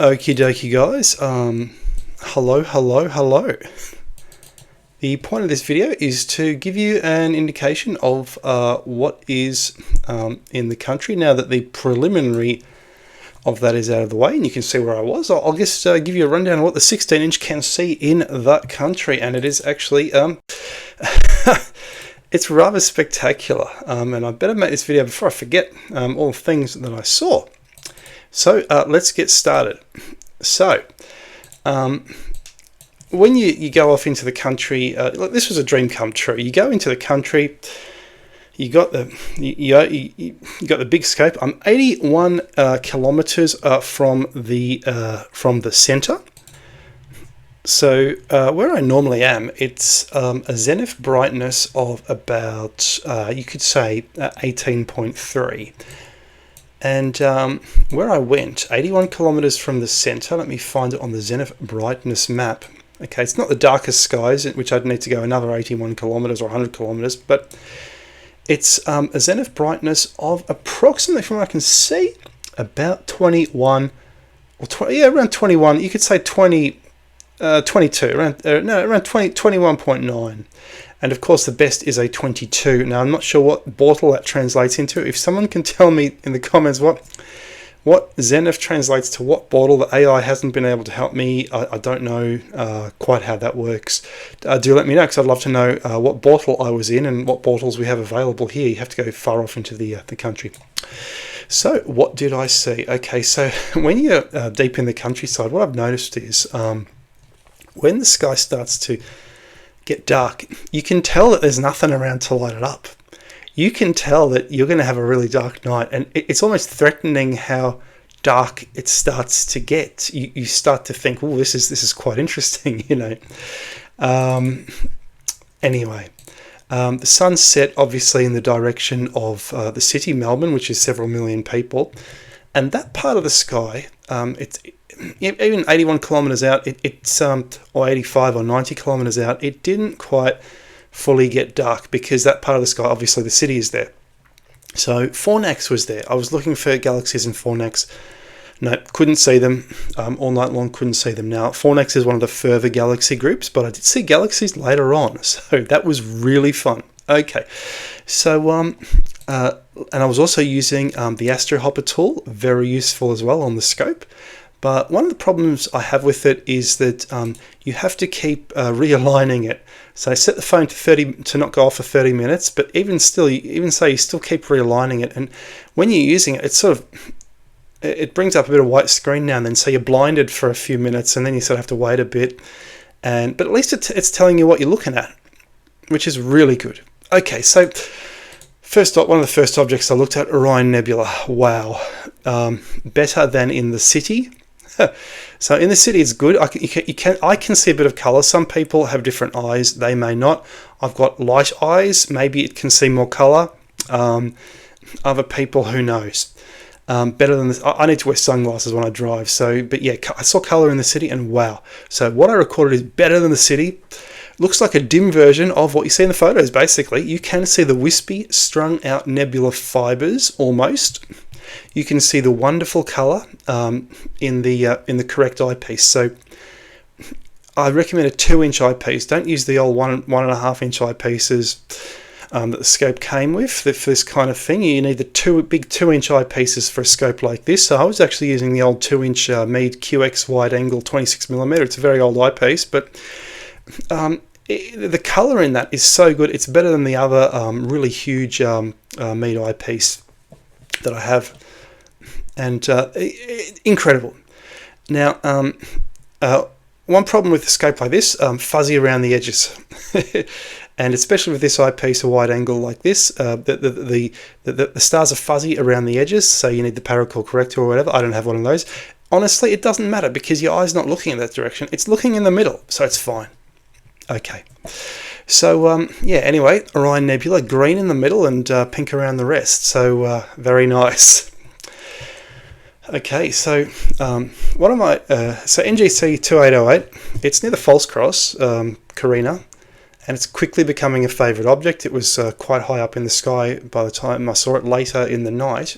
Okie dokie guys, hello. The point of this video is to give you an indication of what is in the country now that the preliminary of that is out of the way, and you can see where I was. I'll just give you a rundown of what the 16-inch can see in the country, and it is actually it's rather spectacular, and I better make this video before I forget all the things that I saw. So let's get started. So when you go off into the country, this was a dream come true. You go into the country, you got the big scope. I'm 81 kilometers from the center. So where I normally am, it's a zenith brightness of about you could say 18.3. And where I went, 81 kilometers from the center, let me find it on the zenith brightness map. Okay, it's not the darkest skies, which I'd need to go another 81 kilometers or 100 kilometers, but it's a zenith brightness of approximately, from what I can see, about 21, or 20, yeah, around 21. You could say 22, around 21.9. And of course the best is a 22. Now I'm not sure what Bortle that translates into. If someone can tell me in the comments what Zenith translates to what Bortle, the AI hasn't been able to help me. I don't know quite how that works. Do let me know, because I'd love to know what Bortle I was in and what Bortles we have available here. You have to go far off into the country. So what did I see? Okay, so when you're deep in the countryside, what I've noticed is when the sky starts to get dark, you can tell that there's nothing around to light it up. You can tell that you're going to have a really dark night, and it's almost threatening how dark it starts to get. You start to think, oh, this is quite interesting, you know. Anyway, the sun set obviously in the direction of the city, Melbourne, which is several million people, and that part of the sky, it's even 81 kilometers out, it's or 85 or 90 kilometers out, it didn't quite fully get dark, because that part of the sky, obviously the city is there. So Fornax was there. I was looking for Galaxies and Fornax. No, couldn't see them all night long, couldn't see them. Now Fornax is one of the further galaxy groups, but I did see Galaxies later on, so that was really fun. Okay, so and I was also using the Astrohopper tool, very useful as well on the scope. But one of the problems I have with it is that you have to keep realigning it. So I set the phone to 30 to not go off for 30 minutes, but even still, you still keep realigning it. And when you're using it, it brings up a bit of white screen now and then. So you're blinded for a few minutes, and then you sort of have to wait a bit. But at least it's telling you what you're looking at, which is really good. Okay, so first up, one of the first objects I looked at, Orion Nebula. Wow, better than in the city. So in the city it's good. I can see a bit of color. Some people have different eyes, they may not. I've got light eyes, maybe it can see more color. Other people, who knows. Better than this. I need to wear sunglasses when I drive, so but yeah, I saw color in the city, and wow. So what I recorded is better than the city. Looks like a dim version of what you see in the photos. Basically, you can see the wispy, strung out nebula fibers almost. You can see the wonderful color in the correct eyepiece. So I recommend a 2-inch eyepiece. Don't use the old 1.5-inch eyepieces that the scope came with for this kind of thing. You need the big 2-inch eyepieces for a scope like this. So I was actually using the old 2-inch Meade QX wide angle 26mm. It's a very old eyepiece, but the color in that is so good. It's better than the other really huge Meade eyepiece that I have, and incredible. Now one problem with a scope like this, fuzzy around the edges. And especially with this eyepiece, a wide angle like this, the stars are fuzzy around the edges, so you need the paracord corrector or whatever. I don't have one of those. Honestly, it doesn't matter, because your eye's not looking in that direction, it's looking in the middle, so it's fine. Okay, so yeah, anyway, Orion Nebula, green in the middle and pink around the rest, so very nice. Okay, so one of my so NGC 2808, it's near the False Cross, Carina, and it's quickly becoming a favourite object. It was quite high up in the sky by the time I saw it later in the night,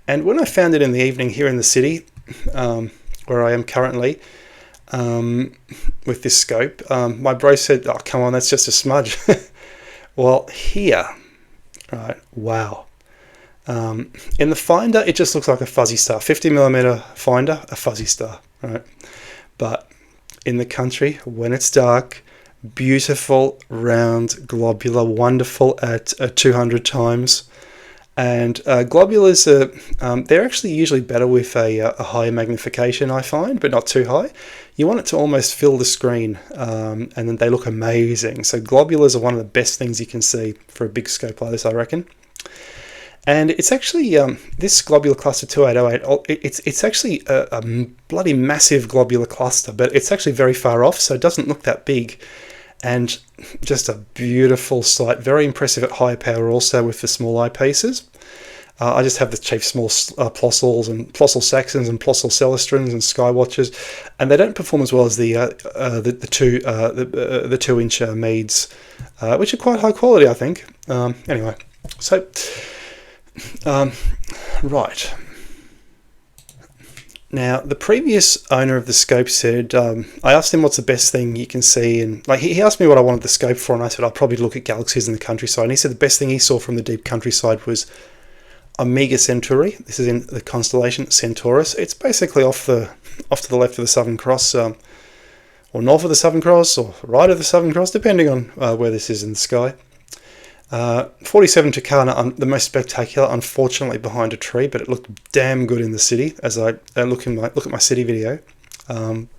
and when I found it in the evening here in the city, where I am currently with this scope. My bro said, "Oh, come on, that's just a smudge." Well, here, right? Wow. In the finder, it just looks like a fuzzy star. 50mm finder, a fuzzy star, right? But in the country, when it's dark, beautiful, round, globular, wonderful at 200 times. And globulars, they're actually usually better with a higher magnification, I find, but not too high. You want it to almost fill the screen, and then they look amazing. So globulars are one of the best things you can see for a big scope like this, I reckon. And it's actually, this globular cluster 2808, it's actually a bloody massive globular cluster, but it's actually very far off, so it doesn't look that big. And just a beautiful sight, very impressive at high power also with the small eyepieces. I just have the chief small Plossels and Plossel Saxons and Plossel Celestrins and Skywatchers, and they don't perform as well as the 2-inch Meads, which are quite high quality, I think. Anyway, so right. Now, the previous owner of the scope said, I asked him what's the best thing you can see, and like he asked me what I wanted the scope for, and I said I'll probably look at galaxies in the countryside, and he said the best thing he saw from the deep countryside was Omega Centauri. This is in the constellation Centaurus. It's basically off to the left of the Southern Cross, or north of the Southern Cross, or right of the Southern Cross, depending on where this is in the sky. 47 Tucana, the most spectacular, unfortunately behind a tree, but it looked damn good in the city as I look at my city video. And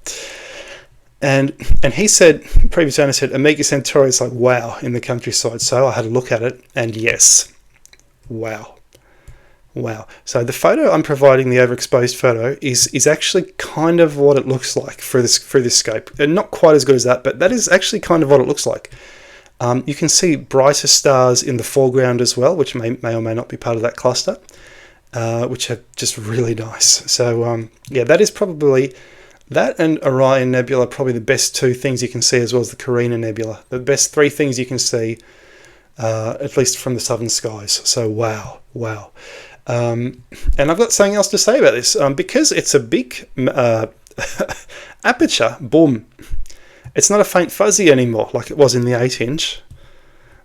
he said, previous owner said, Omega Centauri is like wow in the countryside. So I had a look at it, and yes, wow. So the photo I'm providing, the overexposed photo, is actually kind of what it looks like through this scope. And not quite as good as that, but that is actually kind of what it looks like. You can see brighter stars in the foreground as well, which may or may not be part of that cluster, which are just really nice. So yeah, that is probably, that and Orion Nebula are probably the best two things you can see, as well as the Carina Nebula. The best three things you can see, at least from the southern skies. So wow. And I've got something else to say about this. Because it's a big aperture, boom. It's not a faint fuzzy anymore like it was in the 8-inch.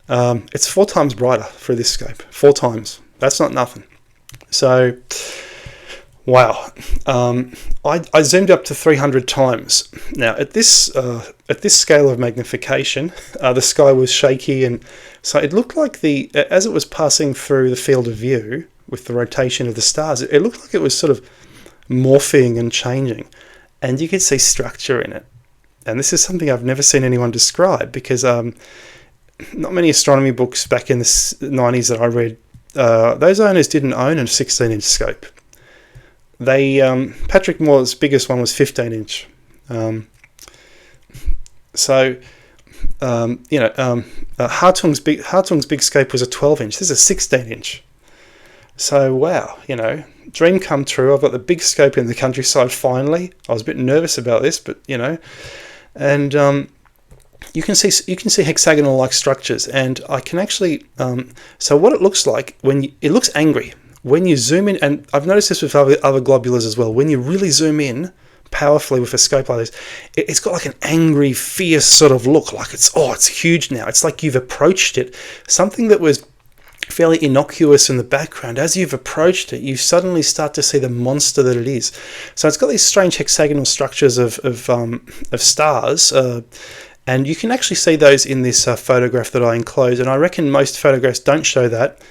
It's 4 times brighter for this scope. 4 times. That's not nothing. So, wow. I zoomed up to 300 times. Now, at this scale of magnification, the sky was shaky, and so it looked like as it was passing through the field of view with the rotation of the stars, it looked like it was sort of morphing and changing, and you could see structure in it. And this is something I've never seen anyone describe, because not many astronomy books back in the 90s that I read, those owners didn't own a 16-inch scope. Patrick Moore's biggest one was 15-inch. Hartung's big scope was a 12-inch. This is a 16-inch. So wow, dream come true. I've got the big scope in the countryside finally. I was a bit nervous about this, but and you can see hexagonal like structures, and I can actually so what it looks like it looks angry when you zoom in, and I've noticed this with other globulars as well. When you really zoom in powerfully with a scope like this, it's got like an angry, fierce sort of look, like it's huge now. It's like you've approached it, something that was fairly innocuous in the background. As you've approached it, you suddenly start to see the monster that it is. So it's got these strange hexagonal structures of stars, and you can actually see those in this photograph that I enclose. And I reckon most photographs don't show that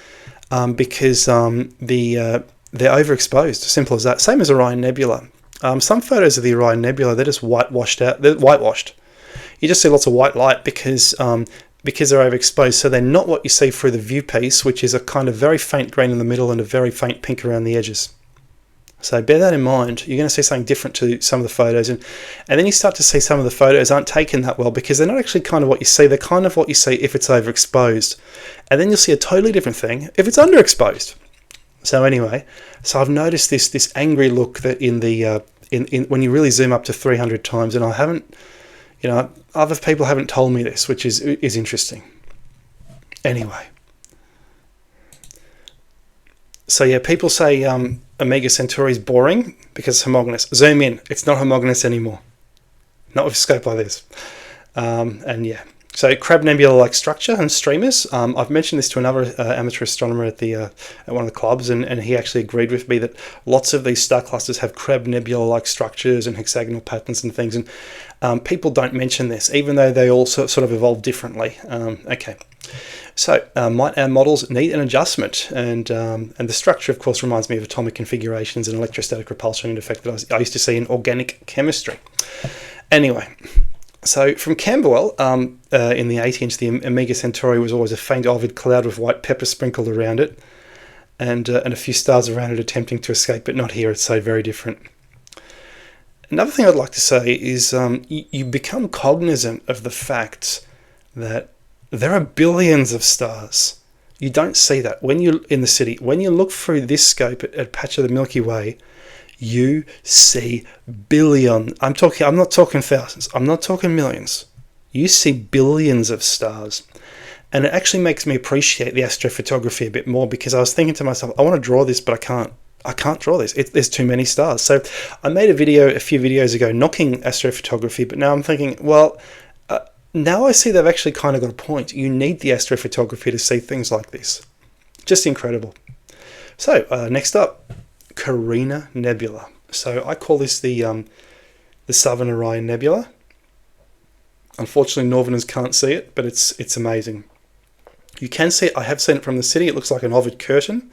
because they're overexposed. Simple as that. Same as Orion Nebula. Some photos of the Orion Nebula, they're just whitewashed out. They're whitewashed. You just see lots of white light because they're overexposed, so they're not what you see through the view piece, which is a kind of very faint green in the middle and a very faint pink around the edges. So bear that in mind. You're going to see something different to some of the photos, and then you start to see some of the photos aren't taken that well because they're not actually kind of what you see. They're kind of what you see if it's overexposed, and then you'll see a totally different thing if it's underexposed. So anyway, so I've noticed this angry look that in the when you really zoom up to 300 times, and I haven't. Other people haven't told me this, which is interesting. Anyway. So yeah, people say Omega Centauri is boring because it's homogeneous. Zoom in. It's not homogeneous anymore. Not with a scope like this. And yeah. So Crab Nebula-like structure and streamers. I've mentioned this to another amateur astronomer at one of the clubs, and he actually agreed with me that lots of these star clusters have Crab Nebula-like structures and hexagonal patterns and things. And people don't mention this, even though they all sort of evolve differently. Okay. So might our models need an adjustment? And the structure, of course, reminds me of atomic configurations and electrostatic repulsion and effect that I used to see in organic chemistry. Anyway. So from Camberwell, in the 80-inch, the Omega Centauri was always a faint ovid cloud with white pepper sprinkled around it, and a few stars around it attempting to escape, but not here. It's so very different. Another thing I'd like to say is you become cognizant of the fact that there are billions of stars. You don't see that when you're in the city. When you look through this scope at a patch of the Milky Way, you see billion. I'm not talking thousands. I'm not talking millions. You see billions of stars. And it actually makes me appreciate the astrophotography a bit more, because I was thinking to myself, I want to draw this, but I can't. I can't draw this. There's too many stars. So I made a few videos ago knocking astrophotography, but now I'm thinking, well, now I see they've actually kind of got a point. You need the astrophotography to see things like this. Just incredible. So next up, Orion Nebula. So I call this the Southern Orion Nebula. Unfortunately, Northerners can't see it, but it's amazing. You can see it. I have seen it from the city. It looks like an ovid curtain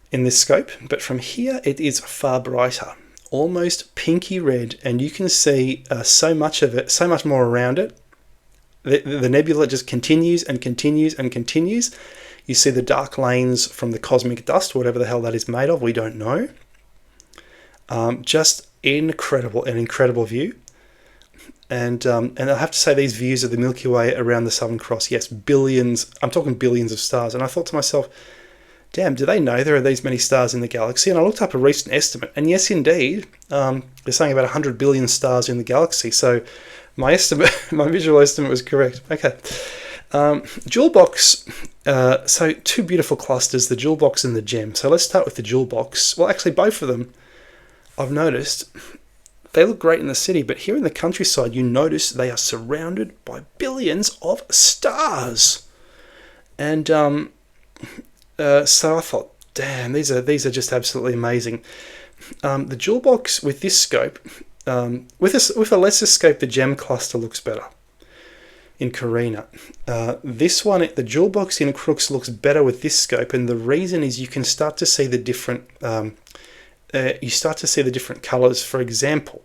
in this scope, but from here it is far brighter, almost pinky red, and you can see so much of it, so much more around it. The nebula just continues and continues and continues. You see the dark lanes from the cosmic dust, whatever the hell that is made of, we don't know. Just incredible, an incredible view. And I have to say, these views of the Milky Way around the Southern Cross, yes, billions, I'm talking billions of stars. And I thought to myself, damn, do they know there are these many stars in the galaxy? And I looked up a recent estimate, and yes, indeed, they're saying about 100 billion stars in the galaxy. So my estimate, my visual estimate was correct. Okay. Jewel box, so two beautiful clusters, the jewel box and the gem. So let's start with the jewel box. Well, actually, both of them, I've noticed, they look great in the city, but here in the countryside, you notice they are surrounded by billions of stars. And so I thought, damn, these are just absolutely amazing. The jewel box with this scope, with a lesser scope, the gem cluster looks better in Carina. This one, the jewel box in Crooks looks better with this scope, and the reason is you can start to see the different colors. For example,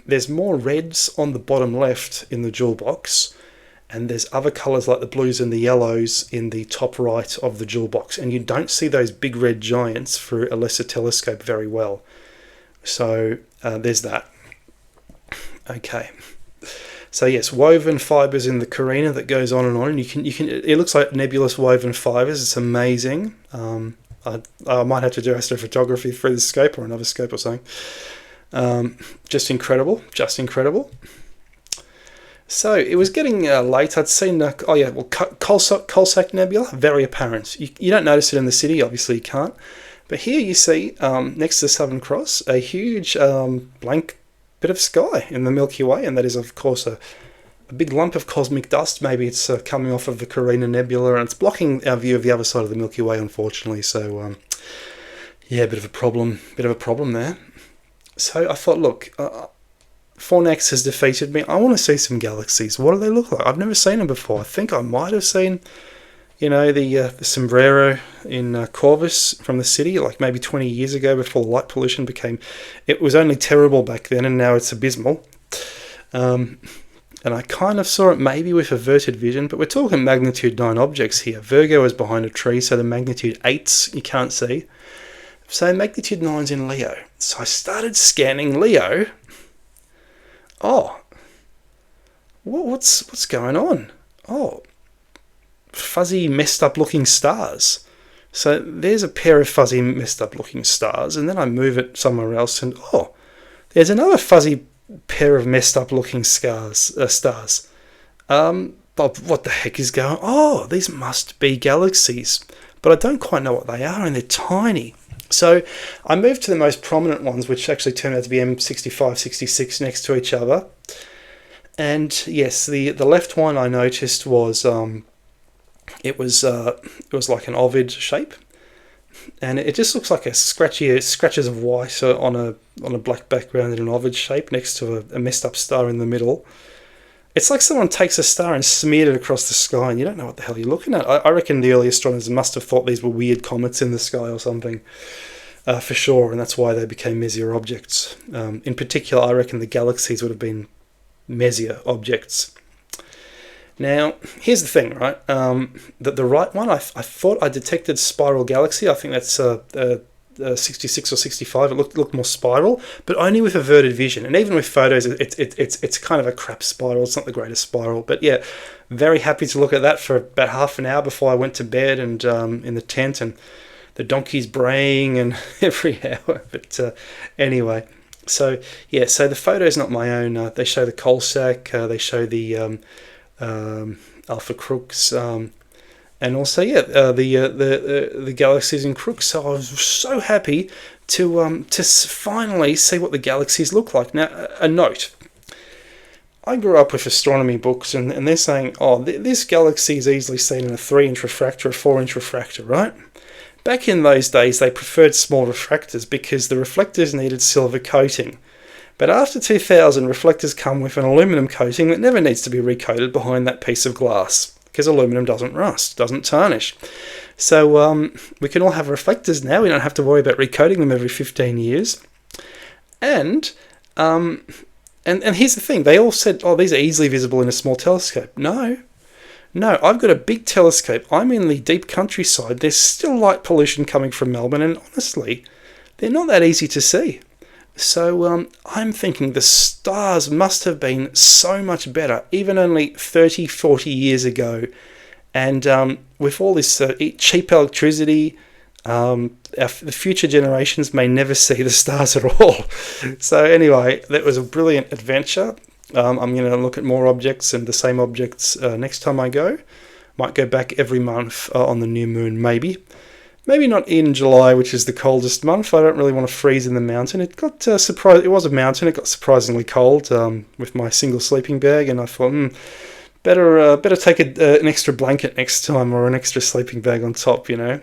there's more reds on the bottom left in the jewel box, and there's other colors like the blues and the yellows in the top right of the jewel box, and you don't see those big red giants through a lesser telescope very well. So there's that. Okay. So yes, woven fibers in the Carina that goes on and on. And you can. It looks like nebulous woven fibers. It's amazing. I might have to do astrophotography through this scope or another scope or something. Just incredible. Just incredible. So it was getting late. I'd seen. Coalsack Nebula, very apparent. You don't notice it in the city. Obviously, you can't. But here you see next to the Southern Cross a huge blank bit of sky in the Milky Way, and that is, of course, a big lump of cosmic dust. Maybe it's coming off of the Orion Nebula, and it's blocking our view of the other side of the Milky Way, unfortunately. So, yeah, bit of a problem there. So I thought, look, Fornax has defeated me. I want to see some galaxies. What do they look like? I've never seen them before. I think I might have seen, the sombrero in Corvus from the city, like maybe 20 years ago, before light pollution it was only terrible back then, and now it's abysmal. And I kind of saw it maybe with averted vision, but we're talking magnitude 9 objects here. Virgo is behind a tree, so the magnitude 8s you can't see. So magnitude 9's in Leo. So I started scanning Leo. Oh, what's going on? Oh, fuzzy, messed up looking stars. So there's a pair of fuzzy, messed up looking stars, and then I move it somewhere else, and there's another fuzzy pair of messed up looking stars. But what the heck is going on? Oh, these must be galaxies, but I don't quite know what they are, and they're tiny. So I moved to the most prominent ones, which actually turned out to be M65 66 next to each other. And yes, the left one I noticed was it was like an ovid shape, and it just looks like a scratches of white on a black background in an ovid shape next to a messed up star in the middle. It's like someone takes a star and smeared it across the sky, and you don't know what the hell you're looking at. I reckon the early astronomers must have thought these were weird comets in the sky or something, for sure, and that's why they became Messier objects. In particular, I reckon the Galaxies would have been Messier objects. Now, here's the thing, right? That the right one, I thought I detected spiral galaxy. I think that's 66 or 65. It looked more spiral, but only with averted vision. And even with photos, it's kind of a crap spiral. It's not the greatest spiral, but yeah, very happy to look at that for about half an hour before I went to bed and in the tent, and the donkeys braying and every hour. But anyway, so yeah, so the photo's not my own. They show the coal sack. They show the Alpha Crooks. And also, yeah, the Galaxies and Crooks. So I was so happy to finally see what the Galaxies look like. Now, a note. I grew up with astronomy books, and they're saying, oh, this galaxy is easily seen in a 3-inch refractor, a 4-inch refractor, right? Back in those days, they preferred small refractors because the reflectors needed silver coating. But after 2000, reflectors come with an aluminum coating that never needs to be recoated behind that piece of glass, because aluminum doesn't rust, doesn't tarnish. So we can all have reflectors now. We don't have to worry about recoating them every 15 years. And here's the thing. They all said, oh, these are easily visible in a small telescope. No, I've got a big telescope. I'm in the deep countryside. There's still light pollution coming from Melbourne, and honestly, they're not that easy to see. So I'm thinking the stars must have been so much better, even only 30, 40 years ago. And with all this cheap electricity, the future generations may never see the stars at all. So anyway, that was a brilliant adventure. I'm going to look at more objects and the same objects next time I go. Might go back every month on the new moon, maybe. Maybe not in July, which is the coldest month. I don't really want to freeze in the mountain. It got It was a mountain. It got surprisingly cold with my single sleeping bag, and I thought, better take an extra blanket next time, or an extra sleeping bag on top, you know.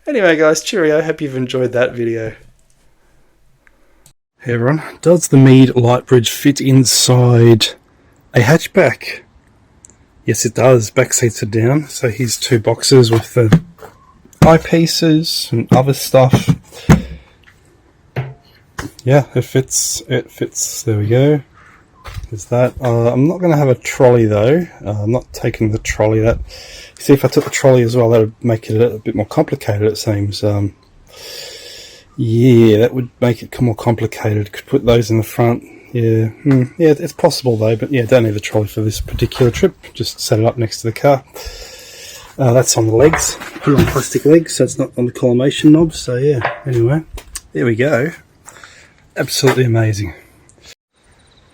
Anyway, guys, cheerio. Hope you've enjoyed that video. Hey everyone, does the Meade light bridge fit inside a hatchback? Yes, it does. Back seats are down. So here's 2 boxes with the eyepieces and other stuff. Yeah, it fits. There we go. There's that. I'm not going to have a trolley though. I'm not taking the trolley. See, if I took the trolley as well, that would make it a bit more complicated, it seems. Yeah, that would make it more complicated. Could put those in the front. Yeah, yeah, it's possible though. But yeah, don't need the trolley for this particular trip. Just set it up next to the car. That's on the legs. Put it on plastic legs, so it's not on the collimation knob. So yeah, anyway, there we go. Absolutely amazing.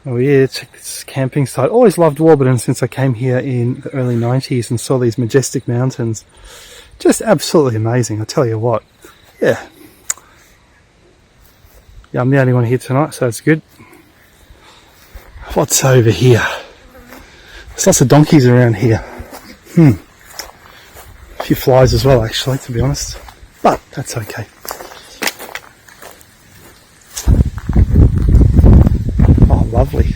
Oh yeah, check this camping site. Always loved Warburton since I came here in the early 90s and saw these majestic mountains. Just absolutely amazing, I tell you what. Yeah. Yeah, I'm the only one here tonight, so it's good. What's over here? There's lots of donkeys around here. A few flies as well, actually, to be honest. But that's okay. Oh, lovely.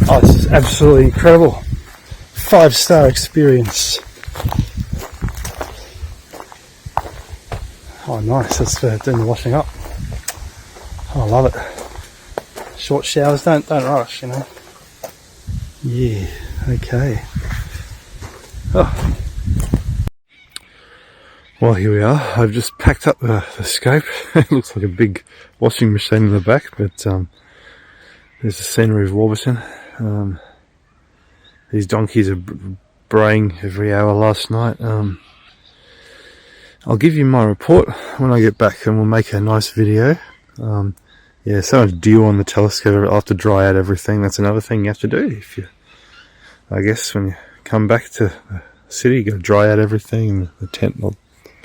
Oh, this is absolutely incredible. 5-star experience. Oh, nice. That's doing the washing up. Oh, I love it. Short showers, don't rush, you know. Yeah, okay. Oh. Well, here we are. I've just packed up the scope. It looks like a big washing machine in the back, but there's the scenery of Warburton. These donkeys are braying every hour last night. I'll give you my report when I get back, and we'll make a nice video. Yeah, so much dew on the telescope. I'll have to dry out everything. That's another thing you have to do. I guess when you come back to the city, you got to dry out everything, and the tent will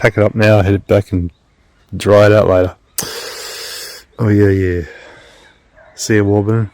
pack it up now, head it back and dry it out later. Oh yeah. See you, Warburton.